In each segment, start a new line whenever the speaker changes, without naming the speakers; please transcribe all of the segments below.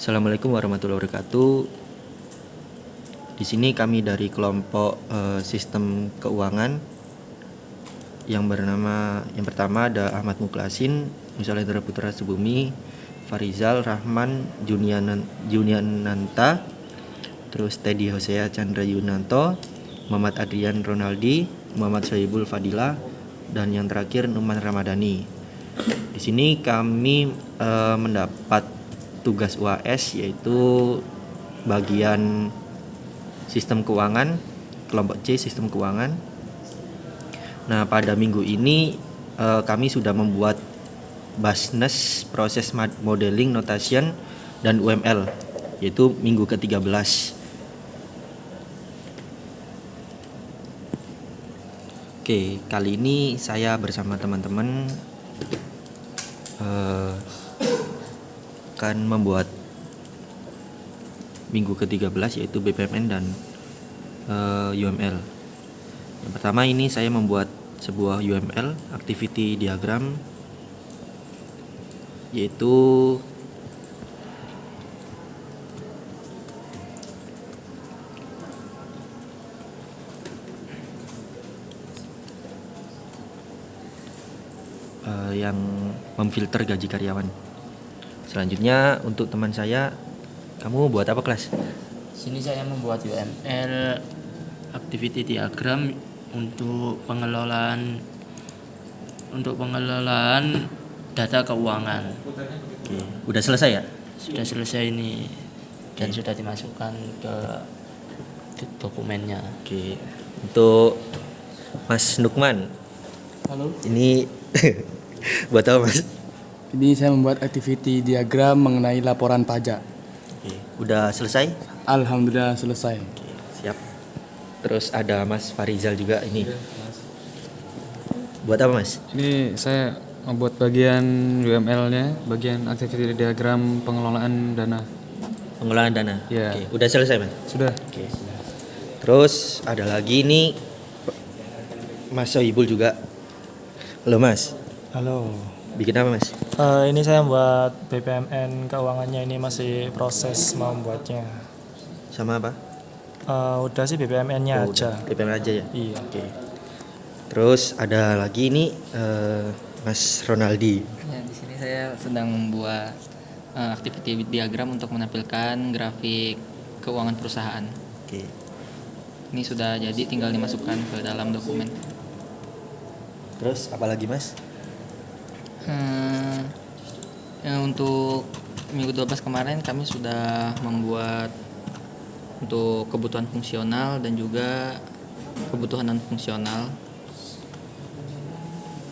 Assalamualaikum warahmatullahi wabarakatuh. Di sini kami dari kelompok sistem keuangan yang pertama ada Ahmad Muklasin, Nusa Lentera Putra Subumi, Farizal Rahman Juniananta, terus Teddy Hosea Chandra Yunanto, Muhammad Adrian Ronaldi, Muhammad Sohibul Fadila, dan yang terakhir Numan Ramadhani. Di sini kami mendapat tugas UAS yaitu bagian sistem keuangan, kelompok C sistem keuangan. Nah, pada minggu ini kami sudah membuat Basnes proses modeling notation dan UML, yaitu minggu ke-13. Oke, kali ini saya bersama teman-teman akan membuat minggu ke-13 yaitu BPMN dan UML. Yang pertama ini saya membuat sebuah UML activity diagram, yaitu yang memfilter gaji karyawan. Selanjutnya untuk teman saya, kamu buat apa kelas?
Sini saya membuat UML activity diagram untuk pengelolaan data keuangan.
Oke, udah selesai ya?
Sudah selesai ini dan sudah dimasukkan ke dokumennya.
Oke, untuk Mas Nukman,
Halo,
ini buat apa Mas?
ini saya membuat activity diagram mengenai laporan pajak.
Oke, udah selesai?
Alhamdulillah selesai.
Oke, siap. Terus ada Mas Farizal juga ini. Buat apa Mas?
Ini saya membuat bagian UML-nya, bagian activity diagram pengelolaan dana.
Pengelolaan dana.
Ya.
Oke, udah selesai Mas?
Sudah.
Oke. Terus ada lagi nih Mas Sohibul juga. Halo Mas,
Halo,
bikin apa Mas?
ini saya buat BPMN keuangannya, ini masih proses mau membuatnya.
Sama apa?
Udah sih BPMN-nya
Oh,
aja.
udah. BPM aja ya?
Iya.
Oke. Terus ada lagi nih Mas Ronaldi.
Ya, di sini saya sedang membuat activity diagram untuk menampilkan grafik keuangan perusahaan.
Oke.
Ini sudah jadi, tinggal dimasukkan ke dalam dokumen.
Terus apa lagi Mas?
Untuk minggu 12 kemarin kami sudah membuat untuk kebutuhan fungsional dan juga kebutuhan non fungsional.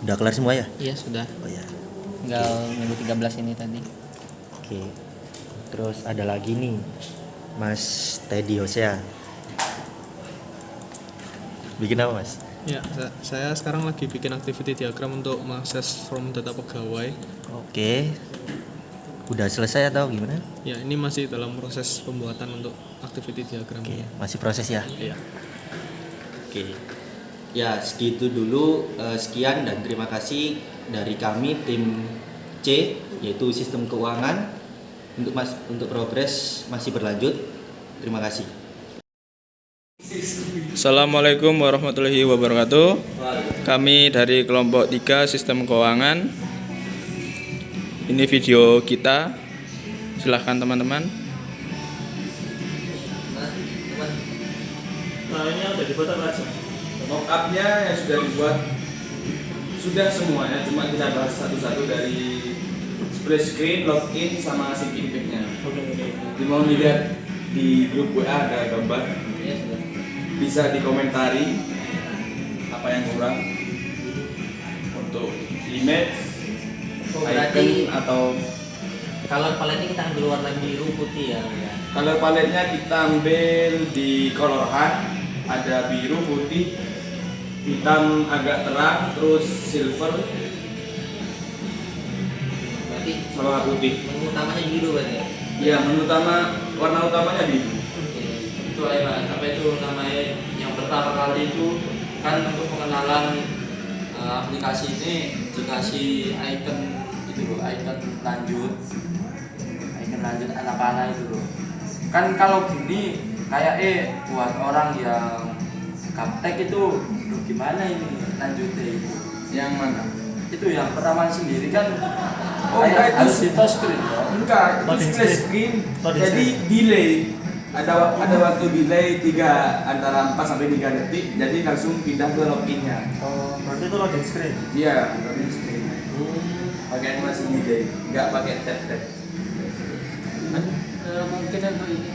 Udah kelar semua ya?
Iya, sudah.
Oh ya.
Tinggal minggu 13 ini tadi.
Oke. Terus ada lagi nih Mas Teddy Hosea. Bikin apa Mas?
Ya, saya sekarang lagi bikin activity diagram untuk mengakses form data pegawai.
Oke. Udah selesai atau gimana?
Ya, ini masih dalam proses pembuatan untuk activity diagram.
Oke, masih proses ya?
Iya.
Oke. Ya, segitu dulu. Sekian dan terima kasih dari kami tim C yaitu sistem keuangan. Untuk progres masih berlanjut. Terima kasih.
Assalamualaikum warahmatullahi wabarakatuh. Kami dari kelompok 3 sistem keuangan. Ini video kita. Silahkan teman-teman.
Ini udah dibuat apa aja?
Mock-up-nya yang sudah dibuat sudah semuanya, cuma kita bahas satu-satu dari splash screen, login, sama sync impact-nya. Mau dilihat di grup WA ada gambar. Bisa dikomentari apa yang kurang untuk image, icon atau
Kalau paletnya kita ambil warna biru putih ya.
color paletnya kita ambil di color hand, ada biru, putih, hitam agak terang, terus silver,
Berarti
sama putih.
menu utamanya biru berarti ya.
Ya, menu utama, warna utamanya biru.
Itu apa itu namanya yang pertama kali itu kan untuk pengenalan aplikasi ini dikasih icon itu loh, icon lanjut berlanjut anak-anak itu loh. Kan kalau gini kayak buat orang yang gaptek itu loh, gimana ini lanjutnya itu?
Yang mana?
Itu yang pertama sendiri kan
Oh, enggak, itu
harus di touch screen ya?
Enggak, itu
Loading
split
screen.
screen.
Loading
Jadi delay. Ada waktu delay antara 4 sampai 3 detik. Jadi langsung pindah ke loginnya.
Oh, berarti itu loading screen.
Iya, loading screen. Pakai animasi delay, enggak pakai tap-tap.
Mungkin untuk ini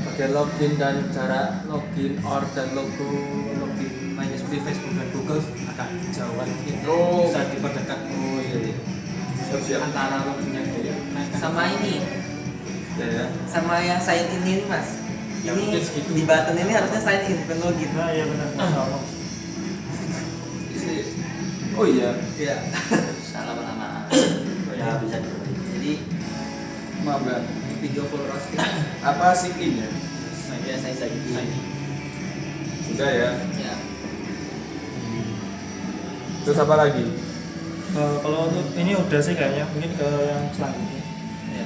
bagian login dan cara login or dan logo login lainnya seperti Facebook dan Google agak jauhan mungkin bisa diperdekat
Siap-siap.
antara loginnya gitu.
Sama ini,
Ya.
sama yang sign in ini mas.
Ya,
Ini
mungkin segitu.
di button ini harusnya sign in bukan login.
Nah, iya benar.
Oh iya.
Iya. Salah pertama.
Ya bisa diperbaiki.
Jadi
Maaf Bang.
video full roasting.
Apa sign in ya?
Saya sign in.
Sudah ya.
Ya.
Terus apa lagi?
Kalau untuk ini udah sih kayaknya, mungkin ke yang selanjutnya.
Ya.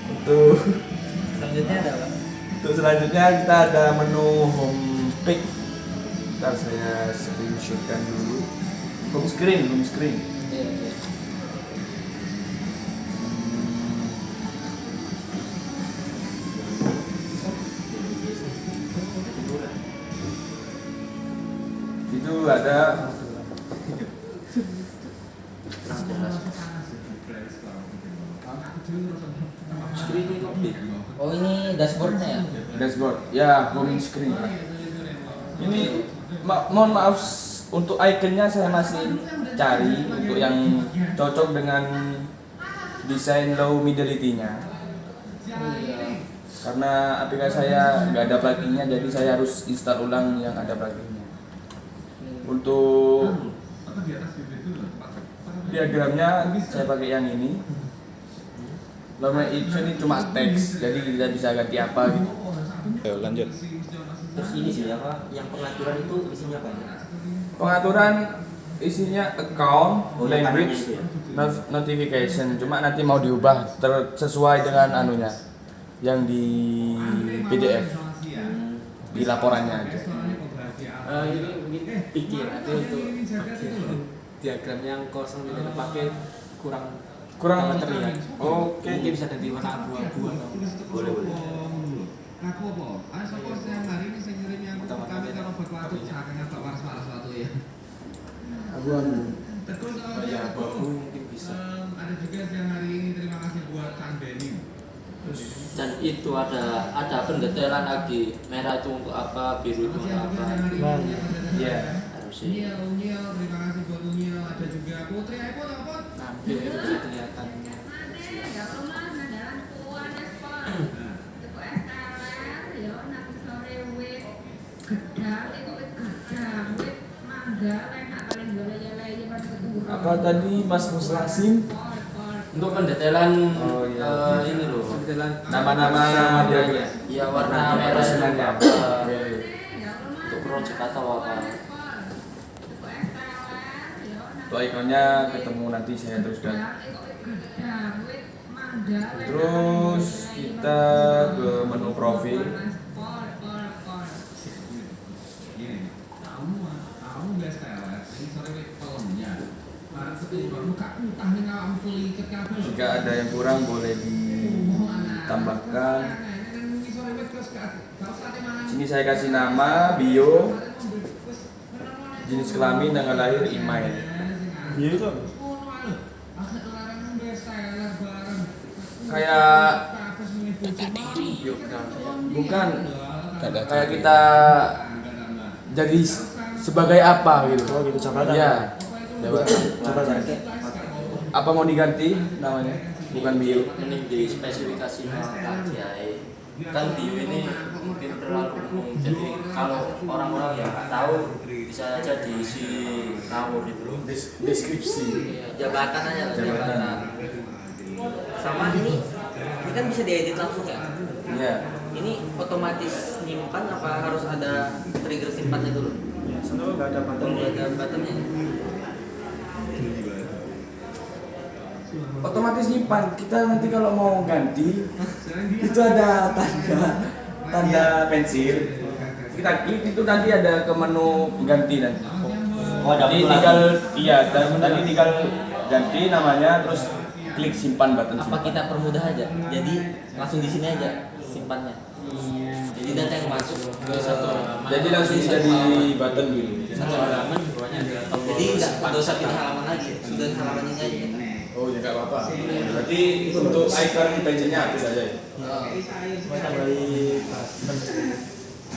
Untuk
Selanjutnya ada apa?
Untuk selanjutnya kita ada menu home pick. Ntar saya screenshotkan dulu. Home screen.
Iya, iya.
Itu ada
Oh ini dashboardnya ya?
dashboard. Ya, home screen. Ini mohon maaf untuk ikonnya saya masih cari untuk yang cocok dengan desain low fidelity-nya. Karena aplikasi saya nggak ada pluginnya, jadi saya harus install ulang yang ada pluginnya. Untuk diagramnya saya pakai yang ini. Lama itu ini cuma teks, jadi kita bisa ganti apa gitu.
Ayo lanjut.
Terus ini sih apa? Yang pengaturan itu isinya apa?
Pengaturan isinya account,
Oh, yang
language,
kanannya itu
notification. Cuma nanti mau diubah sesuai dengan anunya yang di PDF di laporannya aja.
Ini mungkin pikir nanti untuk diagram yang kosong tidak dipakai kurang terlihat.
Oke.
Mungkin bisa ganti warna abu-abu atau
Boleh.
Abu-abu.
ya abu-abu mungkin bisa.
Dan itu ada pendetailan lagi, merah itu untuk apa, biru itu untuk apa.
Iya.
Harusnya.
Nanti itu bisa kelihatan.
Apa tadi Mas Muslasin?
Untuk pendetailan
Oh, iya.
ini loh.
Nama-nama dia.
Iya, warna merah itu
Sebenarnya.
apa?
Oke.
Untuk project atau apa?
Untuk ikonnya ketemu nanti saya teruskan. Terus kita ke menu profil. Jika ada yang kurang boleh ditambahkan. Sini saya kasih nama, bio, jenis kelamin, tanggal lahir, email.
Iya itu.
Kayak bukan kayak kita jadi sebagai apa gitu.
Oh gitu jabatan.
Iya.
Jabatan.
Apa mau diganti namanya? Bukan bio.
Mending di spesifikasi KJI. Kan bio ini mungkin terlalu umum, jadi kalau orang-orang yang nggak tahu bisa aja diisi ngawur gitu loh.
Deskripsi.
Jabatan aja lah,
Jabatan.
Sama ini kan bisa diedit langsung ya.
Iya.
Ini otomatis nyimpan apa harus ada trigger simpannya dulu?
Ya, soalnya nggak ada button.
Kalau nggak ada buttonnya.
otomatis nyimpan. Kita nanti kalau mau ganti itu ada tanda pensil. Kita klik itu nanti ada ke menu ganti nanti.
Oh, ada
Jadi
menu
tinggal
lagi.
iya tadi tinggal ganti namanya terus klik simpan button
Apa
simpan.
kita permudah aja? Jadi langsung di sini aja simpannya. Jadi data yang masuk ke satu halaman.
Jadi langsung jadi button gitu.
Satu halaman bawahnya ada tombol. Jadi nggak usah pindah halaman lagi, sudah halaman ini aja.
Oh ya nggak apa-apa. Berarti untuk icon pensilnya hapus aja ya.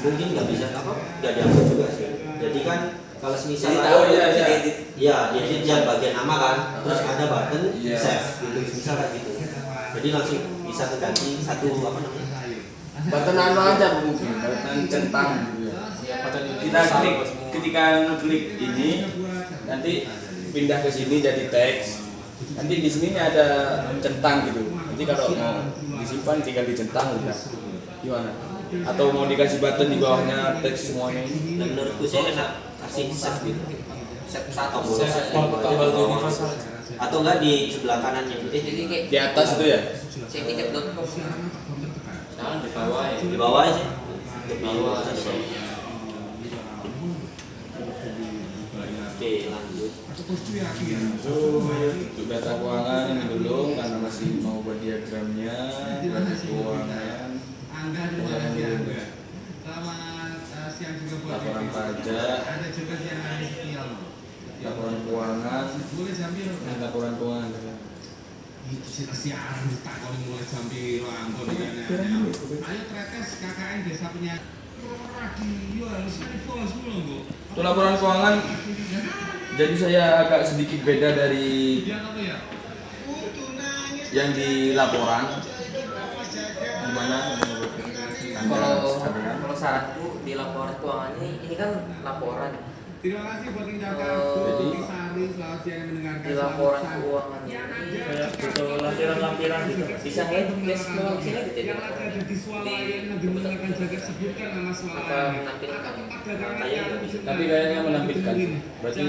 Mungkin nggak bisa apa, nggak dihapus juga sih. Jadi kan kalau semisal
Oh, iya.
ya edit yang bagian nama kan, terus ada button save gitu, misal kayak gitu. Jadi langsung bisa terganti satu apa namanya?
Button anu aja mungkin, button centang gitu ya. Kita klik ketika klik ini nanti pindah ke sini jadi teks. Nanti di sini ada centang gitu. Nanti kalau mau disimpan tinggal dicentang udah. Gimana? Atau mau dikasih button di bawahnya teks semuanya ini?
Dan menurutku saya enak kasih save gitu. Save satu
tombol universal.
atau enggak di sebelah kanannya.
Jadi kayak
Di atas itu ya?
cektiket.com.
Jangan di bawah ya.
Di bawah sih. Di
Bawah
bawah
aja.
saja. Oke, lanjut.
Untuk data keuangan ini belum karena masih mau buat diagramnya. Data keuangan. Laporan pajak. Laporan keuangan. Ini laporan keuangan. Untuk laporan keuangan, jadi saya agak sedikit beda dari yang di laporan. Gimana?
Kalau saranku di laporan keuangan ini kan laporan.
Terima kasih buat yang jaga.
Jadi
selamat siang mendengarkan.
Di laporan keuangan ini
Kayak butuh lampiran-lampiran gitu.
bisa head flash ke sini gitu ya.
Di suara yang lebih mendengarkan jaga sebutkan nama
Apa
suara.
menampilkan?
Kayaknya nggak bisa.
tapi kayaknya menampilkan. Berarti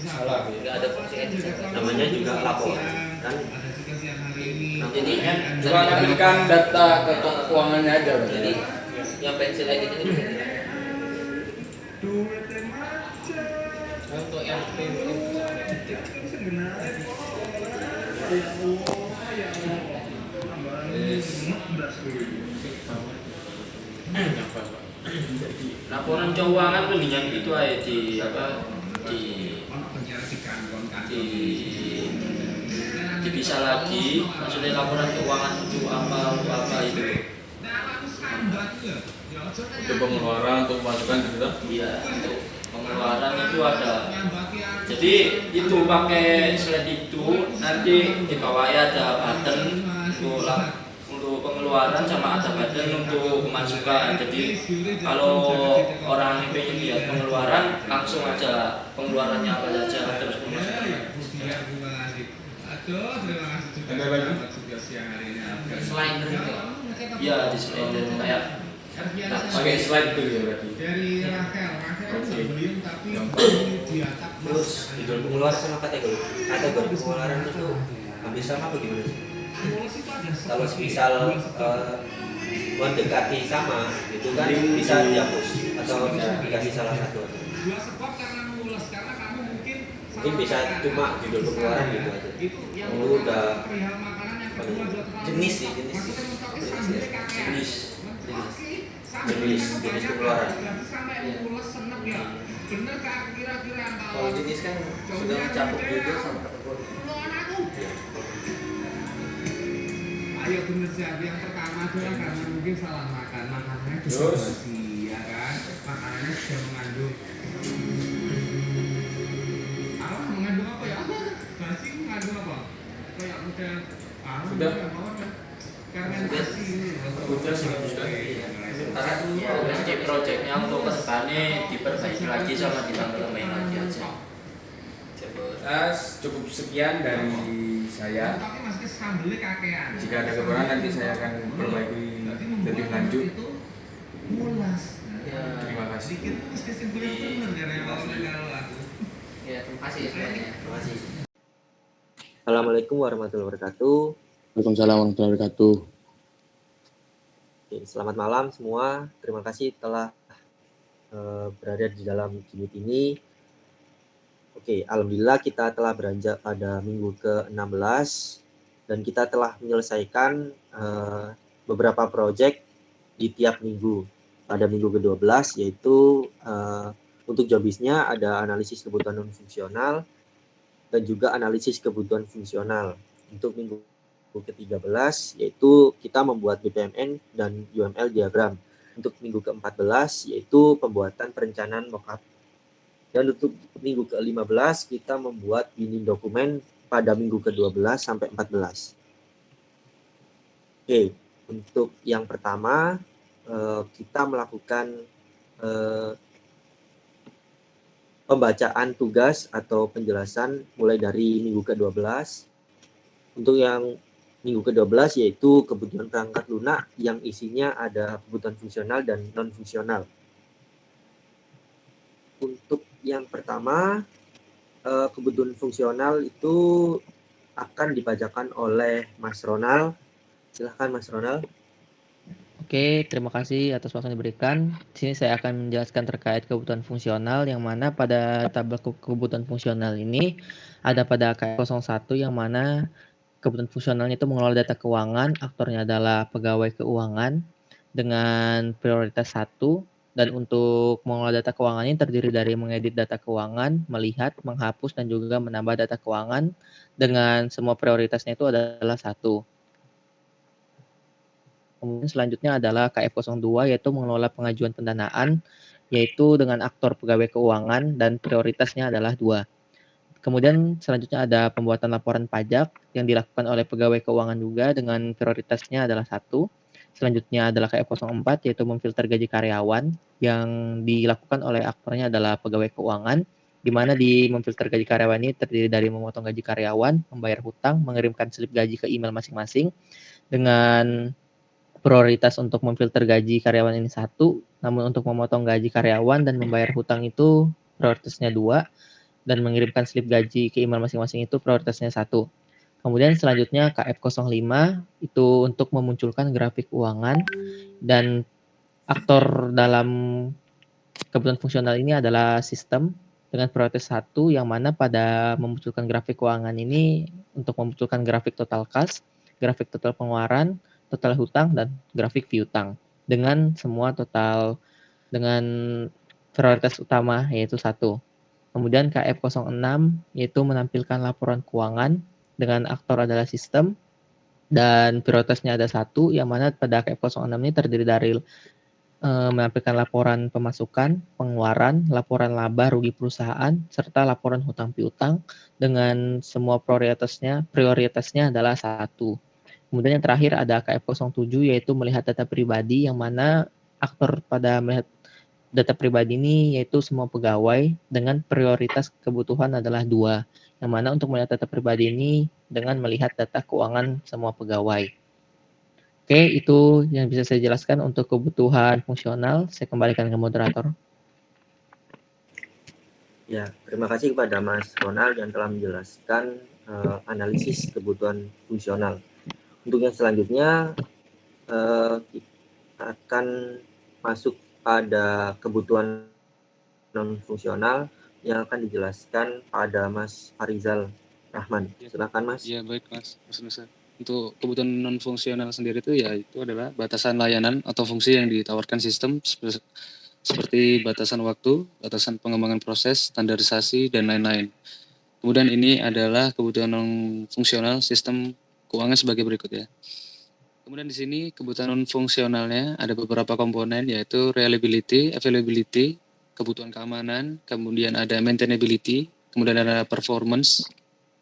salah ya.
Nggak ada fungsi edit.
Namanya juga laporan kan.
Jadi
Cuma menampilkan data keuangannya aja.
Jadi yang pensil edit ini bisa di- untuk yang
Laporan keuangan mendingan itu aja di apa dipisah lagi, maksudnya laporan keuangan untuk apa itu.
Untuk pengeluaran, untuk pemasukan gitu.
Iya, untuk pengeluaran itu ada. Jadi itu pakai slide itu nanti di bawahnya ada button untuk pengeluaran sama ada button untuk pemasukan. Jadi kalau orang yang pengen lihat pengeluaran langsung aja pengeluarannya apa saja terus pemasukan.
Ada lagi?
slider gitu.
Iya di slider kayak
Pakai slide itu ya berarti.
Dari Rachel sebelum tapi di atap
Terus judul pengeluaran sama kategori pengeluaran itu hampir sama apa gimana sih? Kalau misal mendekati sama itu kan bisa dihapus atau bisa dikasih salah satu.
dua sebab karena mulus karena kamu mungkin
Bisa cuma judul pengeluaran gitu aja.
itu yang
Lu udah
perihal makanan yang kedua juga terlalu
Jenis sih, jenis.
jenis pengeluaran.
Kalau jenis kan sudah mencakup judul sama kategori.
Ayo bener siap. Yang pertama adalah karena mungkin salah makan, makanannya
Terus?
sudah basi, ya kan? Makanannya sudah mengandung mengandung apa ya? Basi mengandung apa? Kayak model
Sudah.
fermentasi ini.
Sudah sih, sudah.
sementara proyeknya untuk kedepannya diperbaiki lagi sama ditambahin lagi aja.
Cukup sekian dari saya.
Tapi masih sambelnya kakean.
Jika ada kekurangan nanti saya akan perbaiki lebih lanjut.
Mulas.
Terima kasih.
Dikit terus kesimpulan bener karena kalau aku.
Ya, terima kasih semuanya.
Terima kasih. Assalamualaikum warahmatullahi wabarakatuh.
Waalaikumsalam warahmatullahi wabarakatuh.
Oke, selamat malam semua. Terima kasih telah berada di dalam Gimit ini. Oke, alhamdulillah kita telah beranjak pada minggu ke-16 dan kita telah menyelesaikan beberapa proyek di tiap minggu. Pada minggu ke-12 yaitu untuk jobisnya ada analisis kebutuhan non fungsional dan juga analisis kebutuhan fungsional. Untuk minggu ke-13 yaitu kita membuat BPMN dan UML diagram. Untuk minggu ke-14 yaitu pembuatan perencanaan mockup. Dan untuk minggu ke-15 kita membuat binding dokumen pada minggu ke-12 sampai 14. Oke, untuk yang pertama kita melakukan pembacaan tugas atau penjelasan mulai dari minggu ke-12. Untuk yang minggu ke-12 yaitu kebutuhan perangkat lunak yang isinya ada kebutuhan fungsional dan non-fungsional. Untuk yang pertama, kebutuhan fungsional itu akan dibacakan oleh Mas Ronald. Silahkan Mas Ronald.
Oke, terima kasih atas waktu yang diberikan. Di sini saya akan menjelaskan terkait kebutuhan fungsional yang mana pada tabel kebutuhan fungsional ini ada pada KF01 yang mana kebutuhan fungsionalnya itu mengelola data keuangan, aktornya adalah pegawai keuangan dengan prioritas 1 dan untuk mengelola data keuangan ini terdiri dari mengedit data keuangan, melihat, menghapus dan juga menambah data keuangan dengan semua prioritasnya itu adalah 1. Kemudian selanjutnya adalah KF02 yaitu mengelola pengajuan pendanaan yaitu dengan aktor pegawai keuangan dan prioritasnya adalah 2. Kemudian selanjutnya ada pembuatan laporan pajak yang dilakukan oleh pegawai keuangan juga dengan prioritasnya adalah 1. Selanjutnya adalah KF04 yaitu memfilter gaji karyawan yang dilakukan oleh aktornya adalah pegawai keuangan di mana di memfilter gaji karyawan ini terdiri dari memotong gaji karyawan, membayar hutang, mengirimkan slip gaji ke email masing-masing dengan prioritas untuk memfilter gaji karyawan ini 1, namun untuk memotong gaji karyawan dan membayar hutang itu prioritasnya 2. Dan mengirimkan slip gaji ke email masing-masing itu prioritasnya 1. Kemudian selanjutnya KF05 itu untuk memunculkan grafik keuangan dan aktor dalam kebutuhan fungsional ini adalah sistem dengan prioritas 1 yang mana pada memunculkan grafik keuangan ini untuk memunculkan grafik total kas, grafik total pengeluaran, total hutang dan grafik piutang dengan semua total dengan prioritas utama yaitu 1. Kemudian KF06 yaitu menampilkan laporan keuangan dengan aktor adalah sistem dan prioritasnya ada 1 yang mana pada KF06 ini terdiri dari menampilkan laporan pemasukan, pengeluaran, laporan laba rugi perusahaan serta laporan hutang piutang dengan semua prioritasnya adalah 1. Kemudian yang terakhir ada KF07 yaitu melihat data pribadi yang mana aktor pada melihat data pribadi ini yaitu semua pegawai dengan prioritas kebutuhan adalah 2. Yang mana untuk melihat data pribadi ini dengan melihat data keuangan semua pegawai. Oke, itu yang bisa saya jelaskan untuk kebutuhan fungsional. Saya kembalikan ke moderator.
Ya, terima kasih kepada Mas Ronald yang telah menjelaskan analisis kebutuhan fungsional. Untuk yang selanjutnya kita akan masuk pada kebutuhan non fungsional yang akan dijelaskan pada Mas Farizal Rahman. Silakan Mas.
Ya baik Mas Nusa. Untuk kebutuhan non fungsional sendiri itu ya itu adalah batasan layanan atau fungsi yang ditawarkan sistem seperti batasan waktu, batasan pengembangan proses, standarisasi dan lain-lain. Kemudian ini adalah kebutuhan non fungsional sistem keuangan sebagai berikut ya. Kemudian di sini kebutuhan non fungsionalnya ada beberapa komponen yaitu reliability, availability, kebutuhan keamanan, kemudian ada maintainability, kemudian ada performance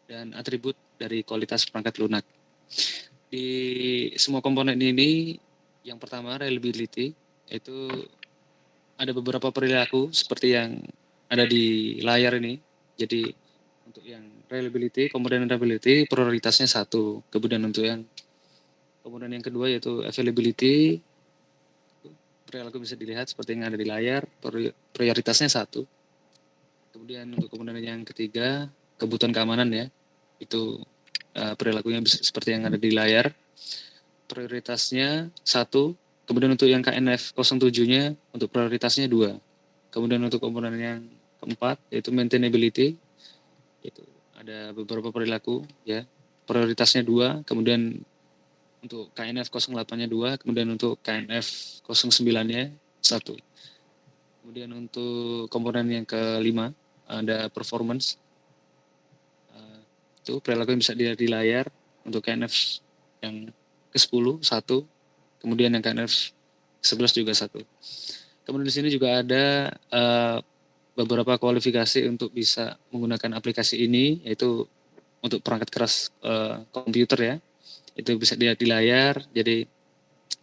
dan atribut dari kualitas perangkat lunak. Di semua komponen ini yang pertama reliability itu ada beberapa perilaku seperti yang ada di layar ini. Jadi untuk yang reliability, komponen reliability prioritasnya 1. Kemudian untuk yang komponen yang kedua yaitu availability, perilaku bisa dilihat seperti yang ada di layar, prioritasnya 1. Kemudian untuk komponen yang ketiga kebutuhan keamanan ya, itu perilakunya seperti yang ada di layar. Prioritasnya 1, kemudian untuk yang KNF 07-nya untuk prioritasnya 2. Kemudian untuk komponen yang keempat yaitu maintainability, itu ada beberapa perilaku ya. Prioritasnya 2, kemudian untuk KNF 08-nya 2, kemudian untuk KNF 09-nya 1. Kemudian untuk komponen yang kelima ada performance. Itu perilaku yang bisa dilihat di layar untuk KNF yang ke-10 1, kemudian yang KNF 11 juga 1. Kemudian di sini juga ada beberapa kualifikasi untuk bisa menggunakan aplikasi ini, yaitu untuk perangkat keras komputer ya. Itu bisa dilihat di layar, jadi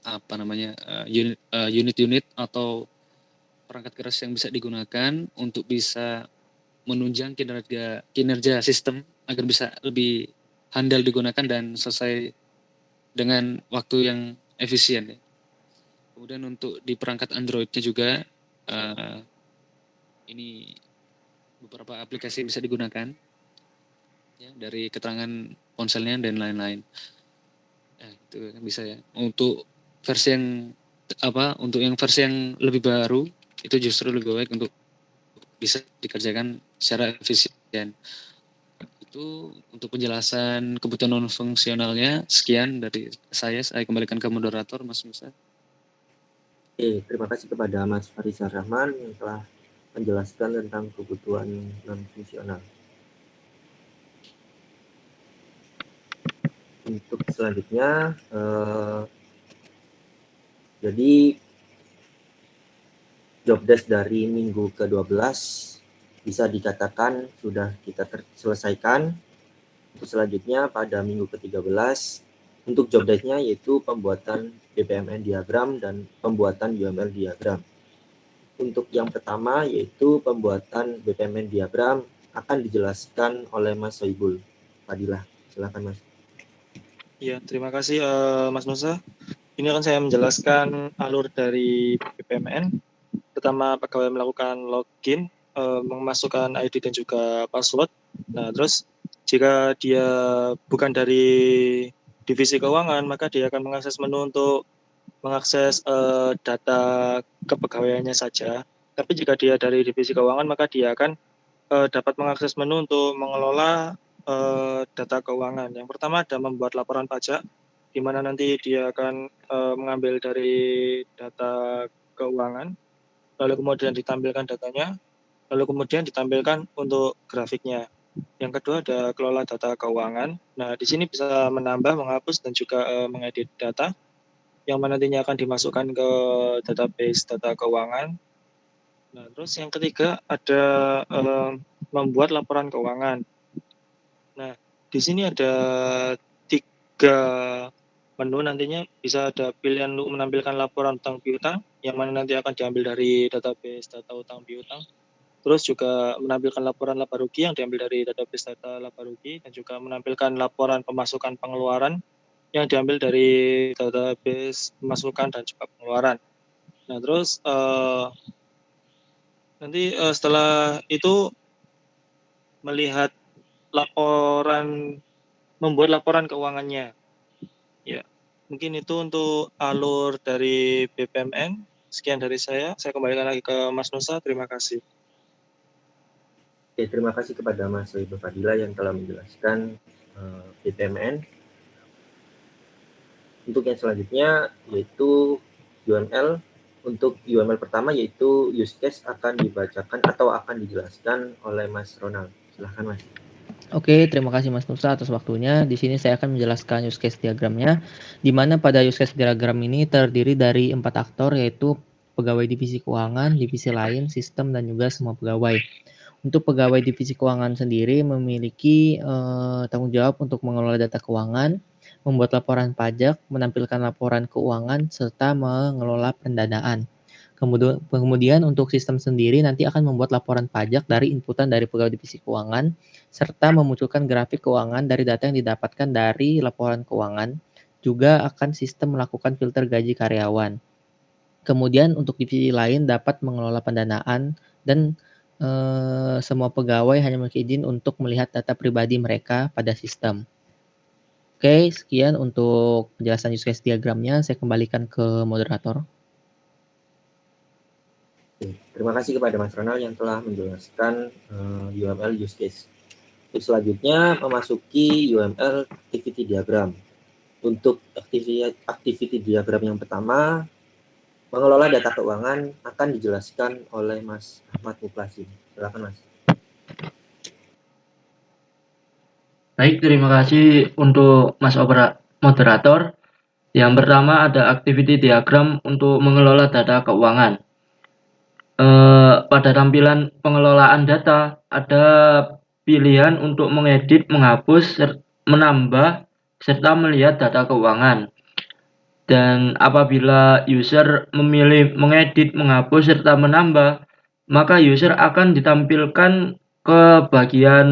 apa namanya unit-unit atau perangkat keras yang bisa digunakan untuk bisa menunjang kinerja sistem agar bisa lebih handal digunakan dan selesai dengan waktu yang efisien ya. Kemudian untuk di perangkat Android-nya juga ini beberapa aplikasi bisa digunakan ya, dari keterangan ponselnya dan lain-lain. Itu kan bisa ya. Untuk versi yang untuk yang versi yang lebih baru itu justru lebih baik untuk bisa dikerjakan secara efisien. Itu untuk penjelasan kebutuhan non fungsionalnya. Sekian dari saya kembalikan ke moderator Mas Musa.
Oke, terima kasih kepada Mas Farizal Rahman yang telah menjelaskan tentang kebutuhan non fungsional. Untuk selanjutnya, jadi job desk dari minggu ke-12 bisa dikatakan sudah kita selesaikan. Untuk selanjutnya pada minggu ke-13 untuk job desk-nya yaitu pembuatan BPMN diagram dan pembuatan UML diagram. Untuk yang pertama yaitu pembuatan BPMN diagram akan dijelaskan oleh Mas Soibul Fadilah. Silakan Mas.
Ya, terima kasih Mas Nusa. Ini akan saya menjelaskan alur dari BPMN. Pertama, pegawai melakukan login, memasukkan ID dan juga password. Nah, terus jika dia bukan dari divisi keuangan, maka dia akan mengakses menu untuk mengakses data kepegawaiannya saja. Tapi jika dia dari divisi keuangan, maka dia akan dapat mengakses menu untuk mengelola data keuangan. Yang pertama ada membuat laporan pajak, di mana nanti dia akan mengambil dari data keuangan, lalu kemudian ditampilkan datanya, lalu kemudian ditampilkan untuk grafiknya. Yang kedua ada kelola data keuangan. Nah, di sini bisa menambah, menghapus, dan juga mengedit data, yang mana nantinya akan dimasukkan ke database data keuangan. Nah, terus yang ketiga ada membuat laporan keuangan. Nah, di sini ada 3 menu nantinya, bisa ada pilihan untuk menampilkan laporan utang piutang, yang mana nanti akan diambil dari database data utang piutang. Terus juga menampilkan laporan laba rugi yang diambil dari database data laba rugi, dan juga menampilkan laporan pemasukan pengeluaran yang diambil dari database pemasukan dan juga pengeluaran. Nah, terus nanti setelah itu melihat membuat laporan keuangannya. Ya, mungkin itu untuk alur dari BPMN. Sekian dari saya kembalikan lagi ke Mas Nusa, terima kasih.
Oke, terima kasih kepada Mas Soibul Fadilah yang telah menjelaskan BPMN. Untuk yang selanjutnya yaitu UML. Untuk UML pertama yaitu use case akan dibacakan atau akan dijelaskan oleh Mas Ronald. Silahkan Mas.
Oke, terima kasih Mas Nusa atas waktunya. Di sini saya akan menjelaskan use case diagramnya, di mana pada use case diagram ini terdiri dari 4 aktor, yaitu pegawai divisi keuangan, divisi lain, sistem, dan juga semua pegawai. Untuk pegawai divisi keuangan sendiri memiliki tanggung jawab untuk mengelola data keuangan, membuat laporan pajak, menampilkan laporan keuangan, serta mengelola pendanaan. Kemudian untuk sistem sendiri nanti akan membuat laporan pajak dari inputan dari pegawai divisi keuangan, serta memunculkan grafik keuangan dari data yang didapatkan dari laporan keuangan. Juga akan sistem melakukan filter gaji karyawan. Kemudian untuk divisi lain dapat mengelola pendanaan dan semua pegawai hanya memiliki izin untuk melihat data pribadi mereka pada sistem. Oke, sekian untuk penjelasan use case diagramnya. Saya kembalikan ke moderator.
Oke, terima kasih kepada Mas Ronald yang telah menjelaskan UML use case. Untuk selanjutnya memasuki UML activity diagram. Untuk activity diagram yang pertama, mengelola data keuangan akan dijelaskan oleh Mas Ahmad Muklasin. Silakan Mas.
Baik, terima kasih untuk Mas Moderator. Yang pertama ada activity diagram untuk mengelola data keuangan. Pada tampilan pengelolaan data, ada pilihan untuk mengedit, menghapus, menambah, serta melihat data keuangan. Dan apabila user memilih mengedit, menghapus, serta menambah, maka user akan ditampilkan ke bagian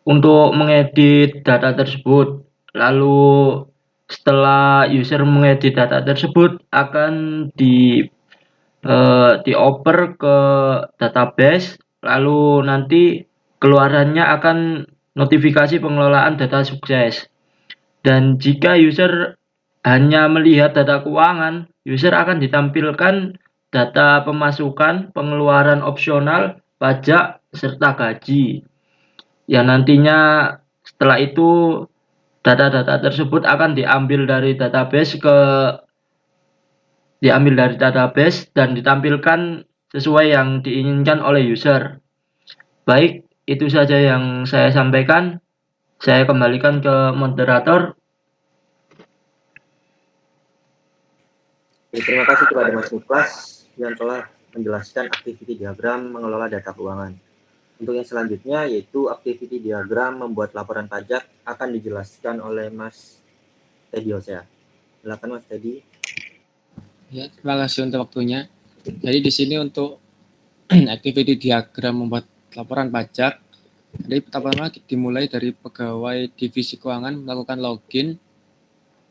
untuk mengedit data tersebut. Lalu setelah user mengedit data tersebut akan dioper ke database, lalu nanti keluarannya akan notifikasi pengelolaan data sukses. Dan jika user hanya melihat data keuangan, user akan ditampilkan data pemasukan, pengeluaran opsional, pajak, serta gaji. Ya nantinya setelah itu data-data tersebut akan diambil dari database dan ditampilkan sesuai yang diinginkan oleh user. Baik, itu saja yang saya sampaikan. Saya kembalikan ke moderator.
Terima kasih kepada Mas Muklas yang telah menjelaskan activity diagram mengelola data keuangan. Untuk yang selanjutnya yaitu activity diagram membuat laporan pajak akan dijelaskan oleh Mas Teddy Hosea. Silakan Mas Teddy.
Ya, terima kasih untuk waktunya. Jadi di sini untuk activity diagram membuat laporan pajak, jadi pertama dimulai dari pegawai divisi keuangan melakukan login,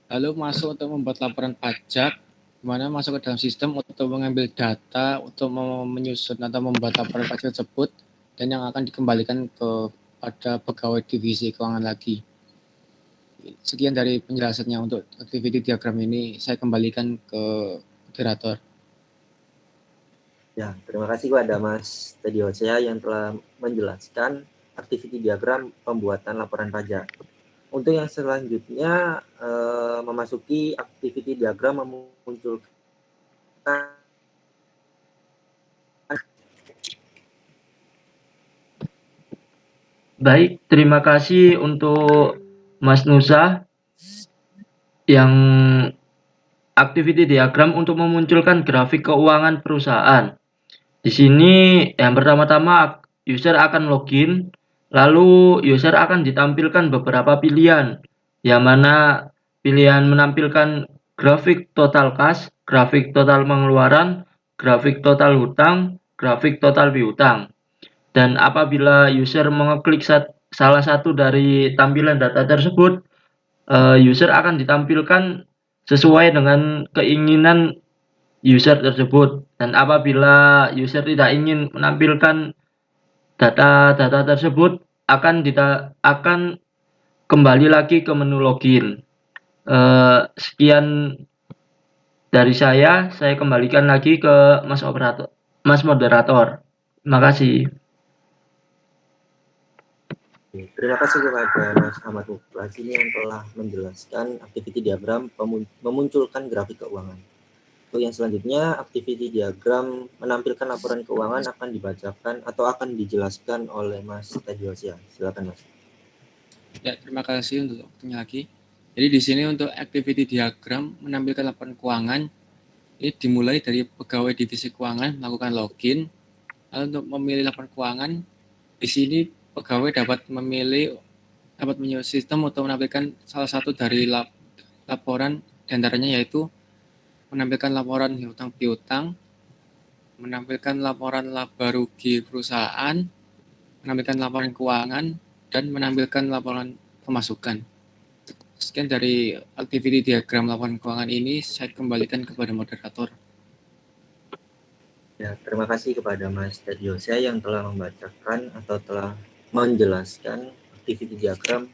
lalu masuk untuk membuat laporan pajak, di mana masuk ke dalam sistem untuk mengambil data, untuk menyusun atau membuat laporan pajak tersebut, dan yang akan dikembalikan kepada pegawai divisi keuangan lagi. Sekian dari penjelasannya untuk activity diagram ini, saya kembalikan ke moderator.
Ya, terima kasih kepada Mas Teddy Hosea yang telah menjelaskan activity diagram pembuatan laporan pajak. Untuk yang selanjutnya memasuki activity diagram memunculkan
Baik, terima kasih untuk Mas Nusa yang activity diagram untuk memunculkan grafik keuangan perusahaan. Di sini yang pertama-tama user akan login, lalu user akan ditampilkan beberapa pilihan, yang mana pilihan menampilkan grafik total kas, grafik total pengeluaran, grafik total hutang, grafik total piutang. Dan apabila user mengeklik salah satu dari tampilan data tersebut, user akan ditampilkan sesuai dengan keinginan user tersebut. Dan apabila user tidak ingin menampilkan data-data tersebut, akan kembali lagi ke menu login. Sekian dari saya kembalikan lagi ke Mas Moderator. Terima kasih.
Terima kasih kepada Mas Ahmad Muklasin yang telah menjelaskan activity diagram memunculkan grafik keuangan. Untuk yang selanjutnya, activity diagram menampilkan laporan keuangan akan dibacakan atau akan dijelaskan oleh Mas Teddy Hosea. Silakan Mas.
Ya, terima kasih untuk waktunya lagi. Jadi di sini untuk activity diagram menampilkan laporan keuangan, ini dimulai dari pegawai divisi keuangan melakukan login. Lalu untuk memilih laporan keuangan, di sini pegawai dapat menyusun sistem untuk menampilkan salah satu dari laporan, diantaranya yaitu menampilkan laporan hutang piutang, menampilkan laporan laba rugi perusahaan, menampilkan laporan keuangan, dan menampilkan laporan pemasukan. Sekian dari activity diagram laporan keuangan ini, saya kembalikan kepada moderator.
Ya, terima kasih kepada Mas Teddy Hosea yang telah membacakan atau telah menjelaskan activity diagram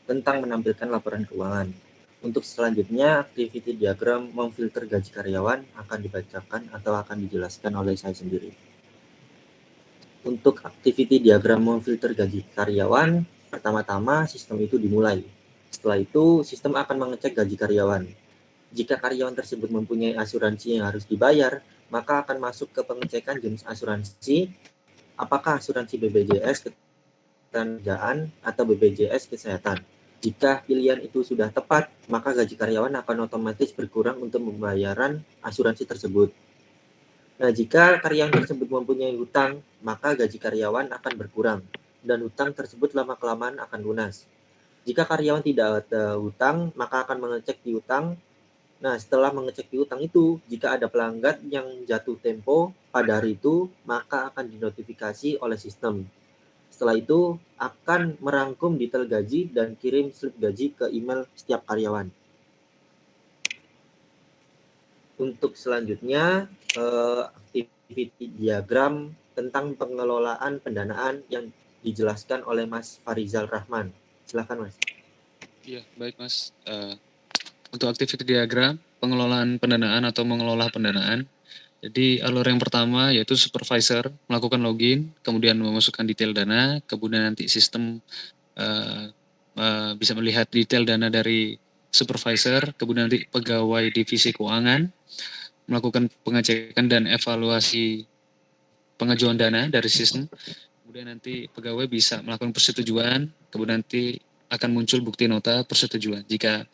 tentang menampilkan laporan keuangan. Untuk selanjutnya, activity diagram memfilter gaji karyawan akan dibacakan atau akan dijelaskan oleh saya sendiri. Untuk activity diagram memfilter gaji karyawan, pertama-tama sistem itu dimulai. Setelah itu, sistem akan mengecek gaji karyawan. Jika karyawan tersebut mempunyai asuransi yang harus dibayar, maka akan masuk ke pengecekan jenis asuransi, apakah asuransi BPJS Ketenagakerjaan atau BPJS Kesehatan. Jika pilihan itu sudah tepat, maka gaji karyawan akan otomatis berkurang untuk pembayaran asuransi tersebut. Nah, jika karyawan tersebut mempunyai hutang, maka gaji karyawan akan berkurang, dan hutang tersebut lama-kelamaan akan lunas. Jika karyawan tidak ada hutang, maka akan mengecek di hutang. Nah, setelah mengecek di hutang itu, jika ada pelanggan yang jatuh tempo pada hari itu, maka akan dinotifikasi oleh sistem. Setelah itu, akan merangkum detail gaji dan kirim slip gaji ke email setiap karyawan. Untuk selanjutnya, activity diagram tentang pengelolaan pendanaan yang dijelaskan oleh Mas Farizal Rahman. Silakan, Mas.
Iya, baik Mas. Untuk activity diagram, pengelolaan pendanaan atau mengelola pendanaan. Jadi alur yang pertama yaitu supervisor melakukan login, kemudian memasukkan detail dana, kemudian nanti sistem bisa melihat detail dana dari supervisor, kemudian nanti pegawai divisi keuangan melakukan pengecekan dan evaluasi pengajuan dana dari sistem. Kemudian nanti pegawai bisa melakukan persetujuan, kemudian nanti akan muncul bukti nota persetujuan. Jika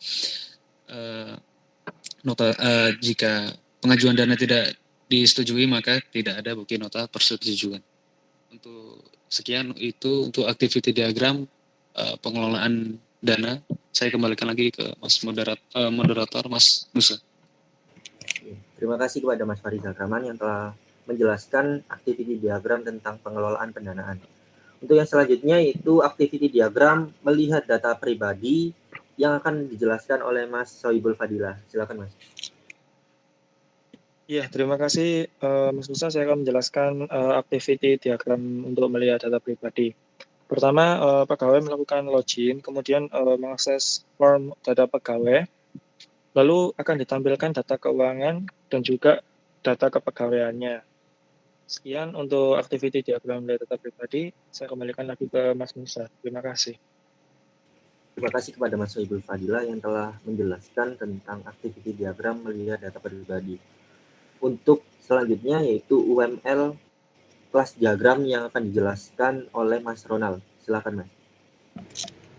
jika pengajuan dana tidak disetujui, maka tidak ada bukti nota persetujuan. Untuk sekian itu untuk activity diagram pengelolaan dana. Saya kembalikan lagi ke Mas moderator Mas Nusa.
Terima kasih kepada Mas Farizal Rahman yang telah menjelaskan activity diagram tentang pengelolaan pendanaan. Untuk yang selanjutnya yaitu activity diagram melihat data pribadi yang akan dijelaskan oleh Mas Sohibul Fadilah. Silakan, Mas.
Ya, terima kasih Mas Nusa. Saya akan menjelaskan activity diagram untuk melihat data pribadi. Pertama, pegawai melakukan login, kemudian mengakses form data pegawai, lalu akan ditampilkan data keuangan dan juga data kepegawaiannya. Sekian untuk activity diagram melihat data pribadi. Saya kembalikan lagi ke Mas Nusa. Terima kasih.
Terima kasih kepada Mas Sohibul Fadilah yang telah menjelaskan tentang activity diagram melihat data pribadi. Untuk selanjutnya yaitu UML kelas diagram yang akan dijelaskan oleh Mas Ronald. Silakan, Mas.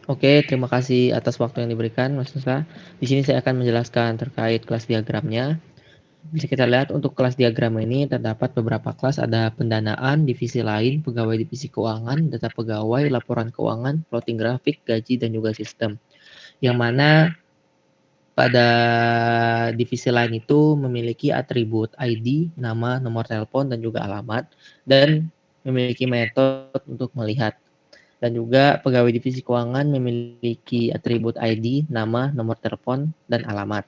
Oke, terima kasih atas waktu yang diberikan, Mas Nusa. Di sini saya akan menjelaskan terkait kelas diagramnya. Bisa kita lihat untuk kelas diagram ini terdapat beberapa kelas, ada pendanaan, divisi lain, pegawai divisi keuangan, data pegawai, laporan keuangan, plotting grafik, gaji, dan juga sistem. Yang mana pada divisi lain itu memiliki atribut ID, nama, nomor telepon, dan juga alamat, dan memiliki metode untuk melihat. Dan juga pegawai divisi keuangan memiliki atribut ID, nama, nomor telepon, dan alamat.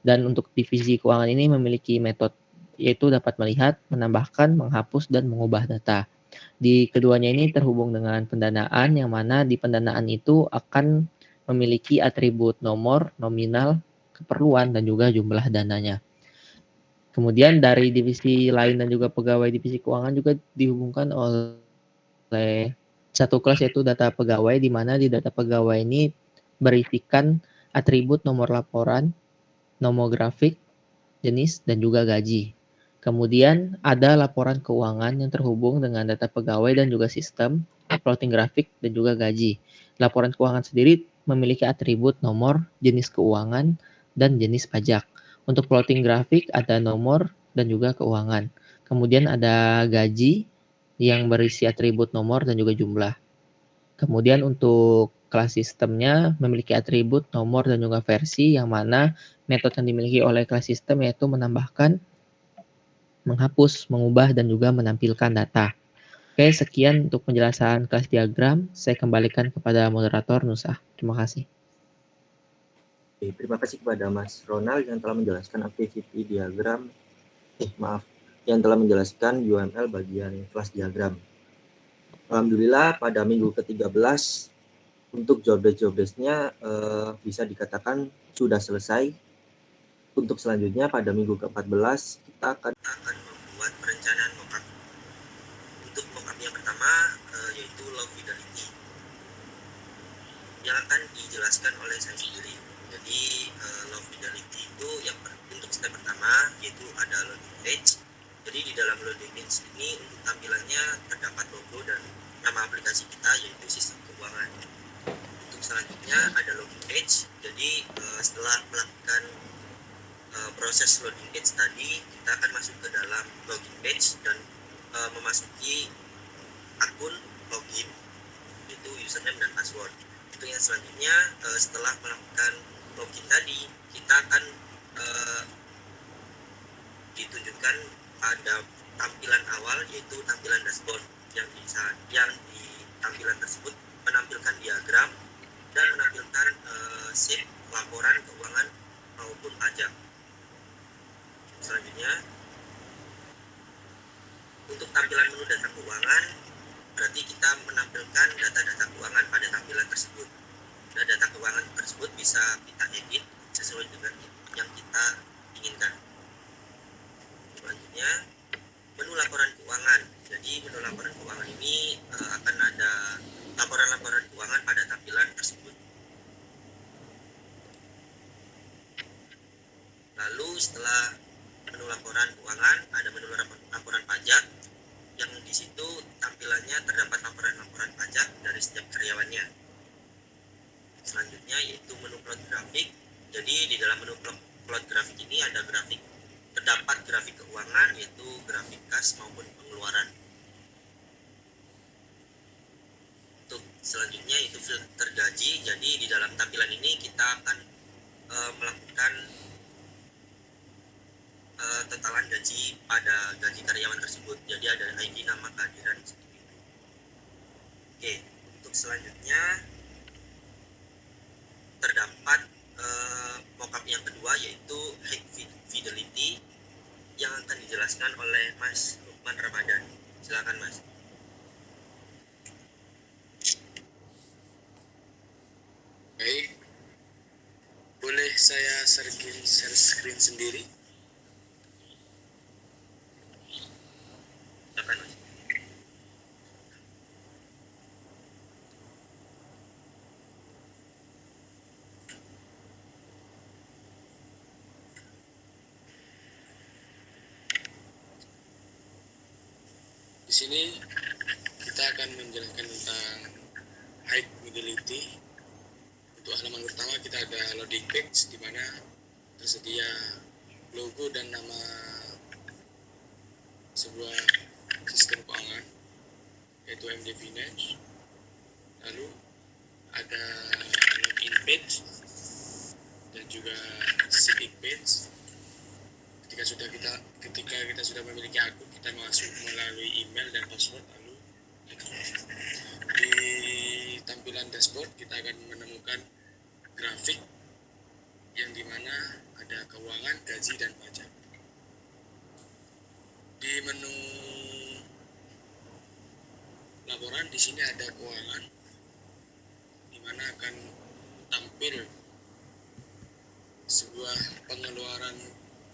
Dan untuk divisi keuangan ini memiliki metode, yaitu dapat melihat, menambahkan, menghapus, dan mengubah data. Di keduanya ini terhubung dengan pendanaan, yang mana di pendanaan itu akan memiliki atribut nomor, nominal, keperluan, dan juga jumlah dananya. Kemudian dari divisi lain dan juga pegawai divisi keuangan juga dihubungkan oleh satu kelas, yaitu data pegawai, di mana di data pegawai ini berisikan atribut nomor laporan, nomor grafik, jenis, dan juga gaji. Kemudian ada laporan keuangan yang terhubung dengan data pegawai dan juga sistem, plotting grafik, dan juga gaji. Laporan keuangan sendiri memiliki atribut nomor, jenis keuangan, dan jenis pajak. Untuk plotting grafik ada nomor dan juga keuangan. Kemudian ada gaji yang berisi atribut nomor dan juga jumlah. Kemudian untuk kelas sistemnya memiliki atribut nomor dan juga versi, yang mana metode yang dimiliki oleh kelas sistem yaitu menambahkan, menghapus, mengubah, dan juga menampilkan data. Oke, sekian untuk penjelasan kelas diagram. Saya kembalikan kepada moderator Nusa. Terima kasih.
Oke, terima kasih kepada Mas Ronald yang telah menjelaskan activity diagram. Yang telah menjelaskan UML bagian kelas diagram. Alhamdulillah pada minggu ke-13 Untuk job-desk-nya bisa dikatakan sudah selesai. Untuk selanjutnya pada minggu ke-14 kita akan membuat perencanaan mockup. Untuk mockup yang pertama yaitu low fidelity yang akan dijelaskan oleh saya sendiri. Jadi low fidelity itu yang untuk step pertama yaitu ada loading page. Jadi di dalam loading page ini untuk tampilannya terdapat logo dan nama aplikasi kita yaitu sistem keuangan. Untuk selanjutnya ada login page. Jadi setelah melakukan proses loading page tadi, kita akan masuk ke dalam login page dan memasuki akun login yaitu username dan password. Itu yang selanjutnya setelah melakukan login tadi, kita akan ditunjukkan pada tampilan awal yaitu tampilan dashboard yang di tampilan tersebut menampilkan diagram dan menampilkan sheet laporan keuangan maupun pajak. Selanjutnya untuk tampilan menu data keuangan berarti kita menampilkan data-data keuangan pada tampilan tersebut. Dan data keuangan tersebut bisa kita edit sesuai dengan yang kita inginkan. Selanjutnya menu laporan keuangan. Jadi menu laporan keuangan ini akan ada laporan-laporan keuangan pada tampilan tersebut. Lalu setelah menu laporan keuangan ada menu laporan pajak yang di situ tampilannya terdapat laporan-laporan pajak dari setiap karyawannya. Selanjutnya yaitu menu plot grafik. Jadi di dalam menu plot grafik ini ada terdapat grafik keuangan yaitu grafik kas maupun pengeluaran. Untuk selanjutnya itu filter gaji. Jadi di dalam tampilan ini kita akan melakukan totalan gaji pada gaji karyawan tersebut. Jadi ada ID, nama, kehadiran seperti itu. Oke, untuk selanjutnya terdapat mockup yang kedua yaitu high fidelity yang akan dijelaskan oleh Mas Lukman Ramadan. Silakan Mas.
Baik, boleh saya share screen sendiri?
Silakan Mas.
Di sini kita akan menjelaskan tentang high fidelity. Untuk halaman pertama kita ada loading page di mana tersedia logo dan nama sebuah sistem keuangan yaitu MD Finance. Lalu ada login page dan juga sign page. Ketika kita sudah memiliki akun, kita masuk melalui email dan password lalu di tampilan dashboard kita akan menemukan grafik yang dimana ada keuangan, gaji, dan pajak. Di menu laporan di sini ada keuangan, dimana akan tampil sebuah pengeluaran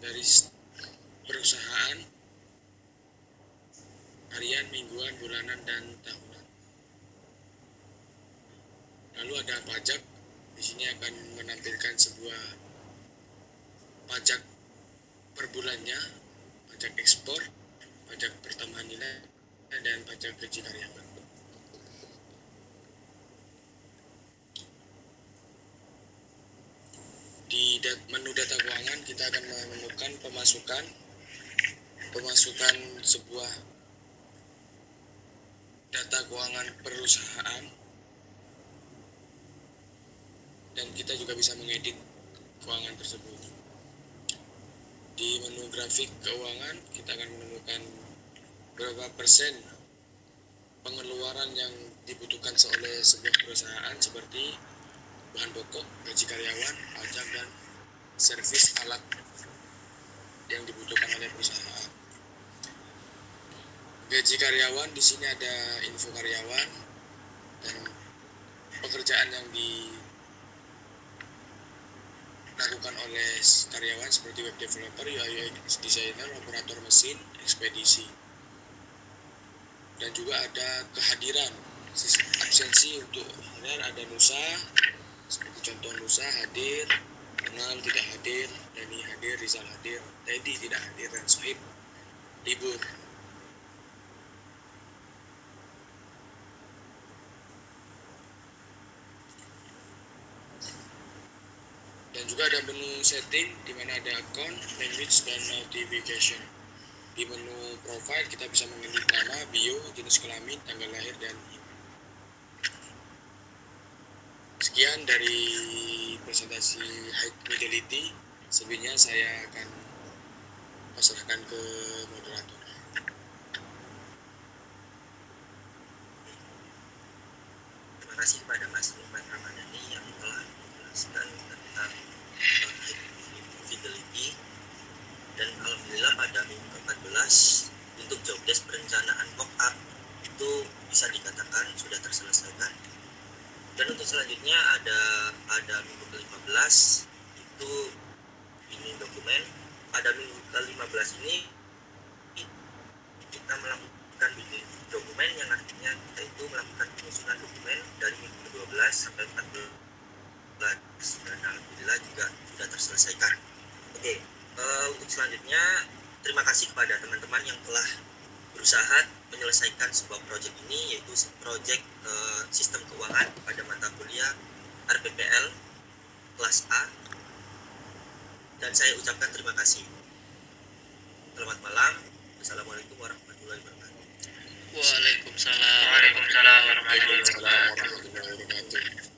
dari perusahaan harian, mingguan, bulanan, dan tahunan. Lalu ada pajak. Di sini akan menampilkan sebuah pajak per bulannya, pajak ekspor, pajak pertambahan nilai, dan pajak gaji karyawan. Di menu data keuangan kita akan menemukan pemasukan sebuah data keuangan perusahaan, dan kita juga bisa mengedit keuangan tersebut. Di menu grafik keuangan kita akan menemukan berapa persen pengeluaran yang dibutuhkan oleh sebuah perusahaan seperti bahan pokok, gaji karyawan, pajak, dan servis alat yang dibutuhkan oleh perusahaan. Gaji karyawan di sini ada info karyawan dan pekerjaan yang dilakukan oleh karyawan seperti web developer, UI UX designer, operator mesin, ekspedisi. Dan juga ada kehadiran, absensi untuk ada Nusa, seperti contoh Nusa hadir, Kenal tidak hadir, Dani hadir, Rizal hadir, Teddy tidak hadir, dan Sohib libur. Dan juga ada menu setting di mana ada account, language, dan notification. Di menu profile kita bisa memilih nama, bio, jenis kelamin, tanggal lahir, dan email. Sekian dari presentasi High Fidelity. Selebihnya saya akan pasrahkan ke moderator.
Terima kasih kepada Mas Nurman Ramadhani yang telah menjelaskan tentang Fidelity. Dan alhamdulillah pada minggu ke-14 untuk jobdesk perencanaan mock-up itu bisa dikatakan sudah terselesaikan. Dan untuk selanjutnya ada minggu ke-15 itu ini dokumen. Pada minggu ke-15 ini kita melakukan bikin dokumen yang artinya kita itu melakukan penyusunan dokumen dari minggu ke-12 sampai 14 dan alhamdulillah juga sudah terselesaikan. Oke, untuk selanjutnya terima kasih kepada teman-teman yang telah berusaha menyelesaikan sebuah proyek ini, yaitu proyek sistem keuangan pada mata kuliah RPPL kelas A, dan saya ucapkan terima kasih. Selamat malam. Assalamualaikum warahmatullahi wabarakatuh.
Waalaikumsalam warahmatullahi wabarakatuh.